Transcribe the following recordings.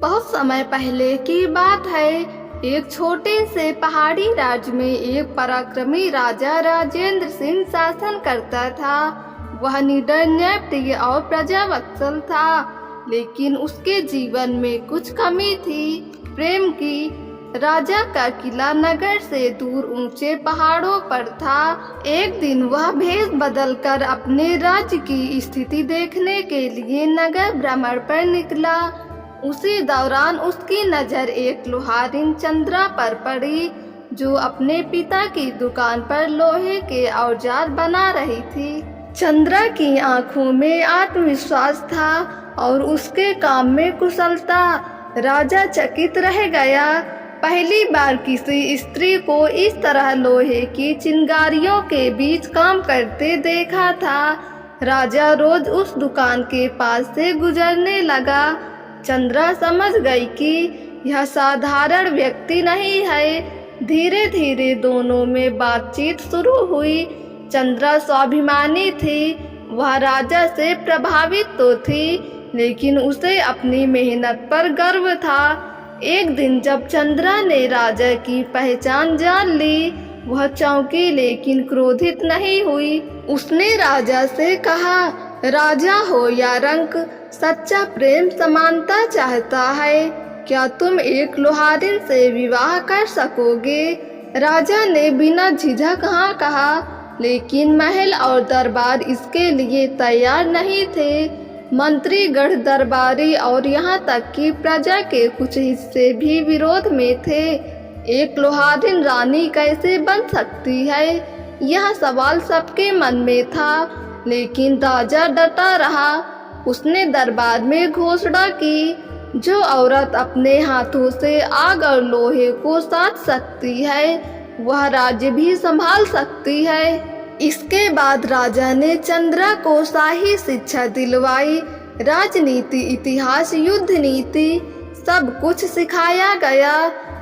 बहुत समय पहले की बात है। एक छोटे से पहाड़ी राज्य में एक पराक्रमी राजा राजेंद्र सिंह शासन करता था। वह निडर, न्यायप्रिय और प्रजावत्सल था, लेकिन उसके जीवन में कुछ कमी थी, प्रेम की। राजा का किला नगर से दूर ऊंचे पहाड़ों पर था। एक दिन वह भेष बदलकर अपने राज्य की स्थिति देखने के लिए नगर भ्रमण पर निकला। उसी दौरान उसकी नजर एक लोहारिन चंद्रा पर पड़ी, जो अपने पिता की दुकान पर लोहे के औजार बना रही थी। चंद्रा की आंखों में आत्मविश्वास था और उसके काम में कुशलता। राजा चकित रह गया। पहली बार किसी स्त्री को इस तरह लोहे की चिंगारियों के बीच काम करते देखा था। राजा रोज उस दुकान के पास से गुजरने लगा। चंद्रा समझ गई कि यह साधारण व्यक्ति नहीं है। धीरे धीरे दोनों में बातचीत शुरू हुई। चंद्रा स्वाभिमानी थी। वह राजा से प्रभावित तो थी, लेकिन उसे अपनी मेहनत पर गर्व था। एक दिन जब चंद्रा ने राजा की पहचान जान ली, वह चौंकी लेकिन क्रोधित नहीं हुई। उसने राजा से कहा, राजा हो या रंक, सच्चा प्रेम समानता चाहता है। क्या तुम एक लोहारिन से विवाह कर सकोगे? राजा ने बिना झिझक हाँ कहा, लेकिन महल और दरबार इसके लिए तैयार नहीं थे। मंत्रीगढ़, दरबारी और यहाँ तक कि प्रजा के कुछ हिस्से भी विरोध में थे। एक लोहारिन रानी कैसे बन सकती है? यह सवाल सबके मन में था, लेकिन राजा डटा रहा। उसने दरबार में घोषणा की, जो औरत अपने हाथों से आग और लोहे को साध सकती है, वह राज्य भी संभाल सकती है। इसके बाद राजा ने चंद्रा को शाही शिक्षा दिलवाई। राजनीति, इतिहास, युद्ध नीति, सब कुछ सिखाया गया।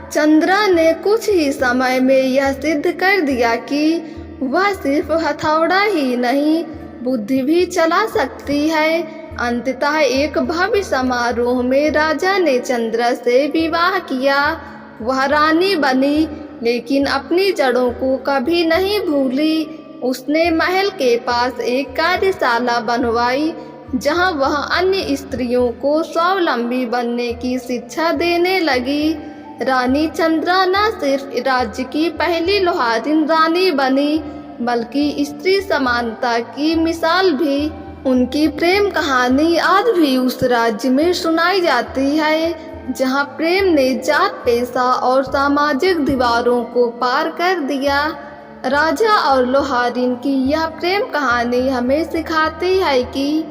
चंद्रा ने कुछ ही समय में यह सिद्ध कर दिया कि वह सिर्फ हथौड़ा ही नहीं, बुद्धि भी चला सकती है। अंततः एक भव्य समारोह में राजा ने चंद्रा से विवाह किया। वह रानी बनी, लेकिन अपनी जड़ों को कभी नहीं भूली। उसने महल के पास एक कार्यशाला बनवाई, जहां वह अन्य स्त्रियों को स्वावलंबी बनने की शिक्षा देने लगी। रानी चंद्रा न सिर्फ राज्य की पहली लोहारिन रानी बनी, बल्कि स्त्री समानता की मिसाल भी। उनकी प्रेम कहानी आज भी उस राज्य में सुनाई जाती है, जहां प्रेम ने जात, पेशा और सामाजिक दीवारों को पार कर दिया। राजा और लोहारिन की यह प्रेम कहानी हमें सिखाती है कि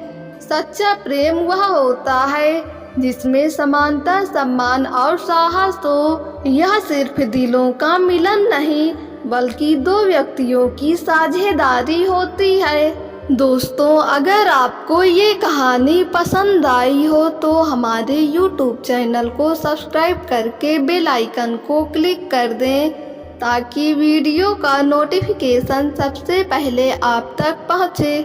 सच्चा प्रेम वह होता है जिसमें समानता, सम्मान और साहस हो। यह सिर्फ दिलों का मिलन नहीं, बल्कि दो व्यक्तियों की साझेदारी होती है। दोस्तों, अगर आपको ये कहानी पसंद आई हो तो हमारे YouTube चैनल को सब्सक्राइब करके बेल आइकन को क्लिक कर दें, ताकि वीडियो का नोटिफिकेशन सबसे पहले आप तक पहुँचे।